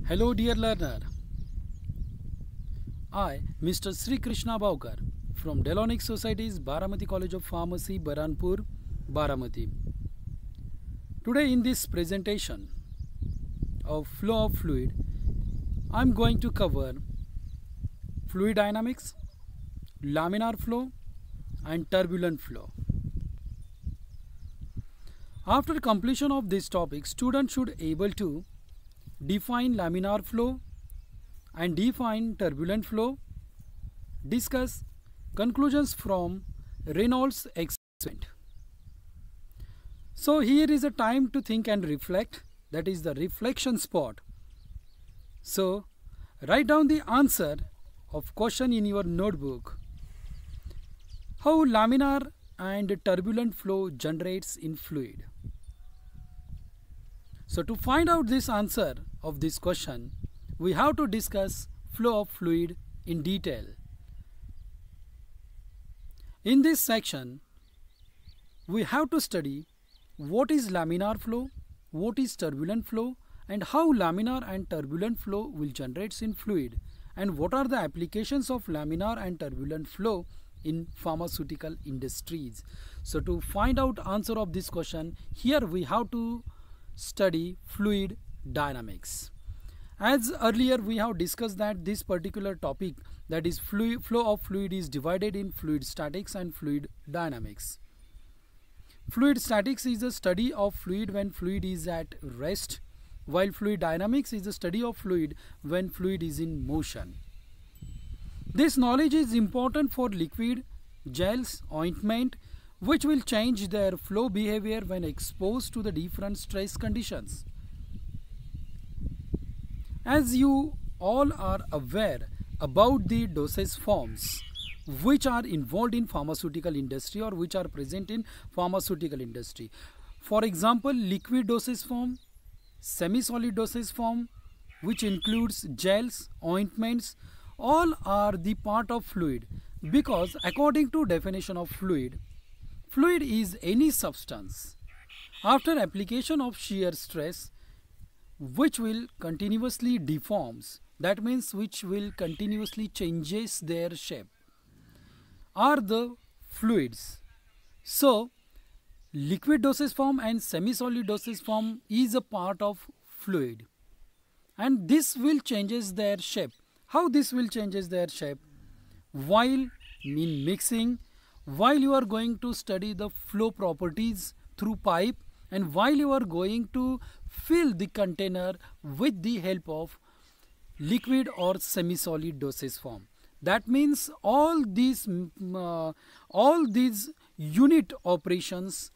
Hello dear learner, I, Mr. Sri Krishna Baukar from Delonic Society's Baramati College of Pharmacy, Baranpur, Baramati. Today in this presentation of flow of fluid, I am going to cover fluid dynamics, laminar flow and turbulent flow. After completion of this topic, students should able to define laminar flow and define turbulent flow, discuss conclusions from Reynolds experiment. So here is a time to think and reflect, that is the reflection spot. So write down the answer of question in your notebook. How laminar and turbulent flow generates in fluid. So to find out this answer of this question, we have to discuss flow of fluid in detail. In this section, we have to study what is laminar flow, what is turbulent flow, and how laminar and turbulent flow will generate in fluid, and what are the applications of laminar and turbulent flow in pharmaceutical industries. So to find out answer of this question, here we have to study fluid dynamics. As earlier we have discussed that this particular topic, that is flow of fluid, is divided in fluid statics and fluid dynamics. Fluid statics is a study of fluid when fluid is at rest, while fluid dynamics is a study of fluid when fluid is in motion. This knowledge is important for liquid, gels, ointment, which will change their flow behavior when exposed to the different stress conditions. As you all are aware about the dosage forms which are involved in pharmaceutical industry or which are present in pharmaceutical industry. For example, liquid dosage form, semi-solid dosage form, which includes gels, ointments, all are the part of fluid, because according to definition of fluid, fluid is any substance after application of shear stress which will continuously deforms, that means which will continuously changes their shape, are the fluids. So liquid dosage form and semi-solid dosage form is a part of fluid, and this will changes their shape. How this will changes their shape? While in mixing, while you are going to study the flow properties through pipe, and while you are going to fill the container with the help of liquid or semi-solid dosage form. That means all these unit operations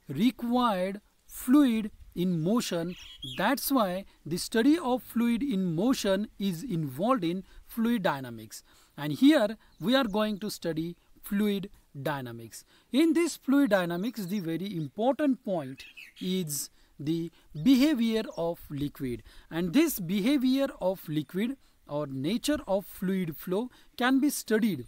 required fluid in motion. That's why the study of fluid in motion is involved in fluid dynamics. And here we are going to study fluid dynamics. In this fluid dynamics, the very important point is the behavior of liquid, and this behavior of liquid or nature of fluid flow can be studied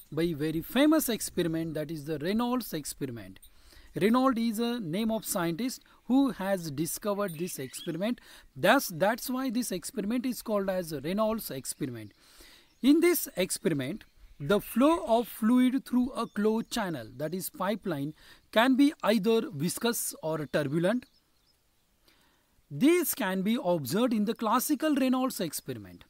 by a very famous experiment, that is the Reynolds experiment. Reynolds is a name of scientist who has discovered this experiment. That's why this experiment is called as Reynolds experiment. In this experiment, the flow of fluid through a closed channel, that is pipeline, can be either viscous or turbulent. This can be observed in the classical Reynolds experiment.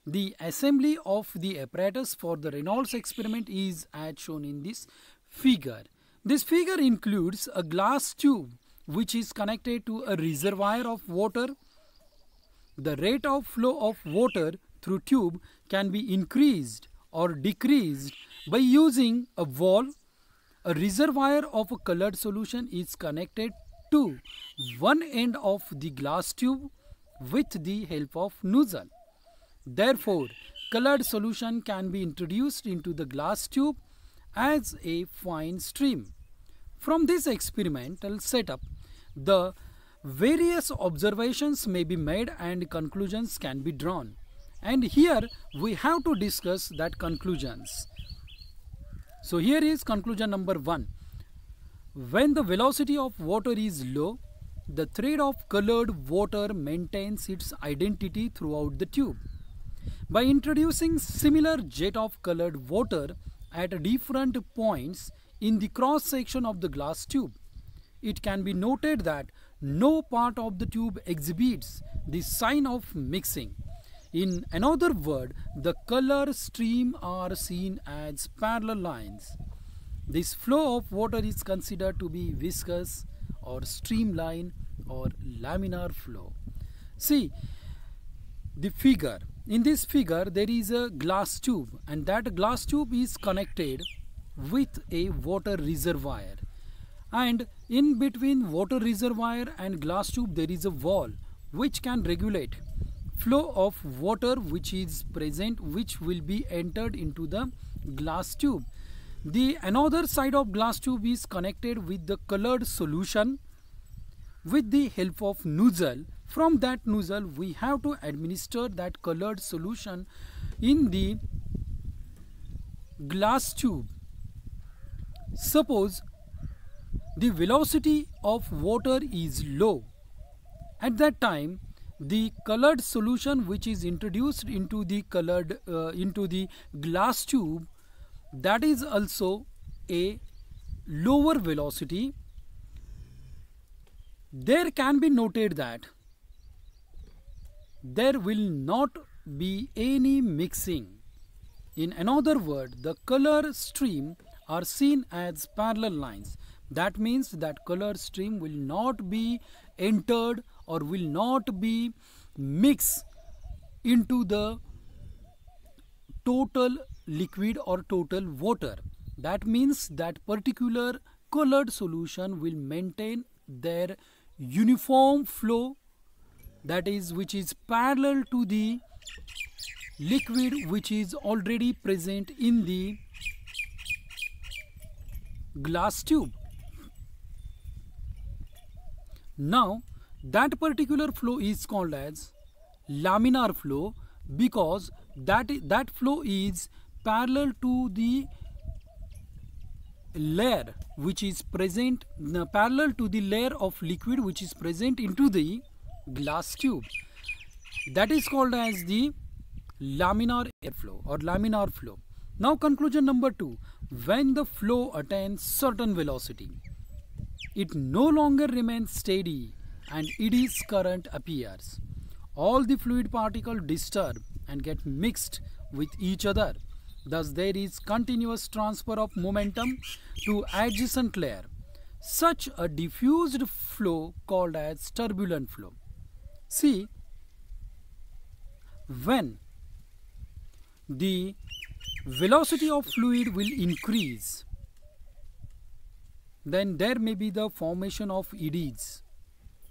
The assembly of the apparatus for the Reynolds experiment is as shown in this figure. This figure includes a glass tube which is connected to a reservoir of water. The rate of flow of water through tube can be increased or decreased by using a valve. A reservoir of a colored solution is connected to one end of the glass tube with the help of nozzle. Therefore, colored solution can be introduced into the glass tube as a fine stream. From this experimental setup, the various observations may be made and conclusions can be drawn. And here we have to discuss that conclusions. So here is conclusion number 1. When the velocity of water is low, the thread of colored water maintains its identity throughout the tube. By introducing similar jet of colored water at different points in the cross section of the glass tube, it can be noted that no part of the tube exhibits the sign of mixing. In another word, the color stream are seen as parallel lines. This flow of water is considered to be viscous or streamline or laminar flow. See the figure. In this figure there is a glass tube, and that glass tube is connected with a water reservoir, and in between water reservoir and glass tube there is a wall which can regulate flow of water which is present, which will be entered into the glass tube. The another side of glass tube is connected with the colored solution with the help of nozzle. From that nozzle we have to administer that colored solution in the glass tube. Suppose the velocity of water is low. At that time, the colored solution which is introduced into the glass tube, that is also a lower velocity. There can be noted that there will not be any mixing. In another word, the color stream are seen as parallel lines. That means that color stream will not be entered or will not be mixed into the total liquid or total water. That means that particular colored solution will maintain their uniform flow, that is, which is parallel to the liquid which is already present in the glass tube. Now that particular flow is called as laminar flow, because that flow is parallel to the layer which is present, parallel to the layer of liquid which is present into the glass tube. That is called as the laminar airflow or laminar flow. Now conclusion number 2. When the flow attains certain velocity, it no longer remains steady and its current appears. All the fluid particles disturb and get mixed with each other. Thus there is continuous transfer of momentum to adjacent layer. Such a diffused flow called as turbulent flow. See, when the velocity of fluid will increase, then there may be the formation of eddies,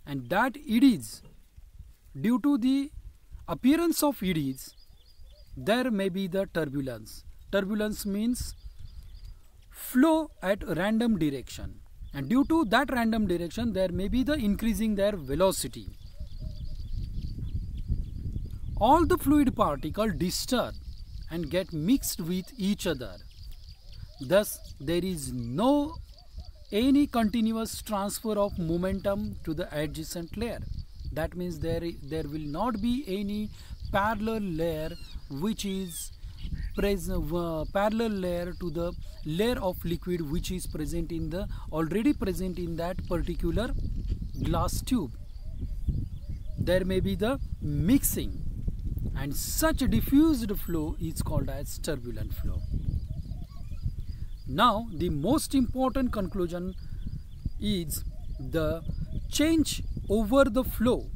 and that eddies, due to the appearance of eddies, there may be the turbulence. Turbulence means flow at random direction, and due to that random direction there may be the increasing their velocity. All the fluid particles disturb and get mixed with each other. Thus there is no any continuous transfer of momentum to the adjacent layer. That means there will not be any parallel layer which is parallel layer to the layer of liquid which is present in the already present in that particular glass tube. There may be the mixing, and such a diffused flow is called as turbulent flow. Now the most important conclusion is the change over the flow.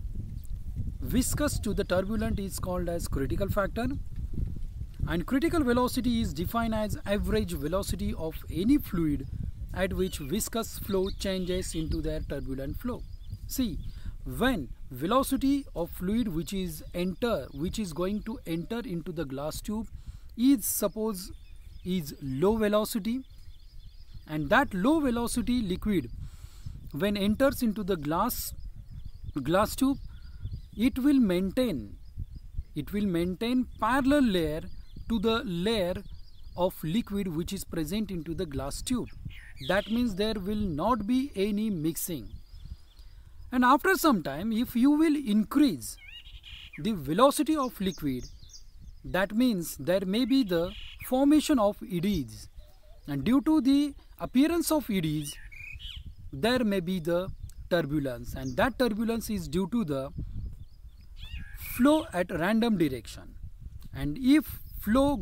Viscous to the turbulent is called as critical factor, and critical velocity is defined as average velocity of any fluid at which viscous flow changes into their turbulent flow. See, when velocity of fluid which is going to enter into the glass tube is suppose is low velocity, and that low velocity liquid when enters into the glass tube, it will maintain parallel layer to the layer of liquid which is present into the glass tube. That means there will not be any mixing. And after some time, if you will increase the velocity of liquid, that means there may be the formation of eddies, and due to the appearance of eddies there may be the turbulence, and that turbulence is due to the flow at random direction. And if flow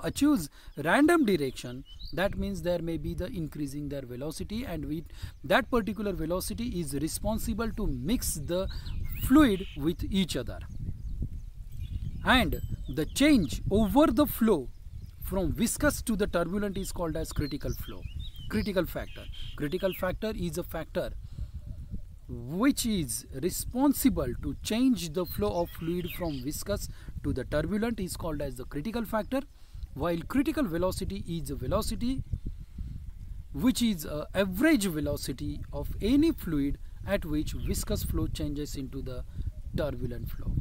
achieves random direction, that means there may be the increasing their velocity, and with that particular velocity is responsible to mix the fluid with each other. And the change over the flow from viscous to the turbulent is called as critical flow. Critical factor. Critical factor is a factor which is responsible to change the flow of fluid from viscous to the turbulent is called as the critical factor, while critical velocity is a velocity which is an average velocity of any fluid at which viscous flow changes into the turbulent flow.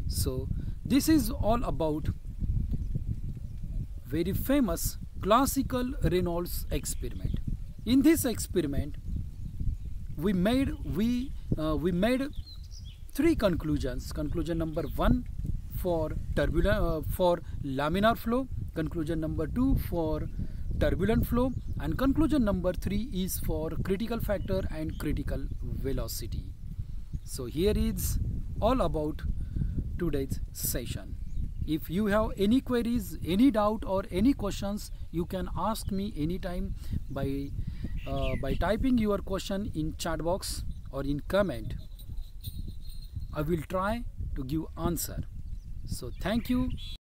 So this is all about very famous classical Reynolds experiment. In this experiment we made three conclusions. Conclusion number 1 for laminar flow, conclusion number 2 for turbulent flow, and conclusion number 3 is for critical factor and critical velocity. So here is all about today's session. If you have any queries, any doubt or any questions, you can ask me anytime by typing your question in chat box or in comment. I will try to give answer. So thank you.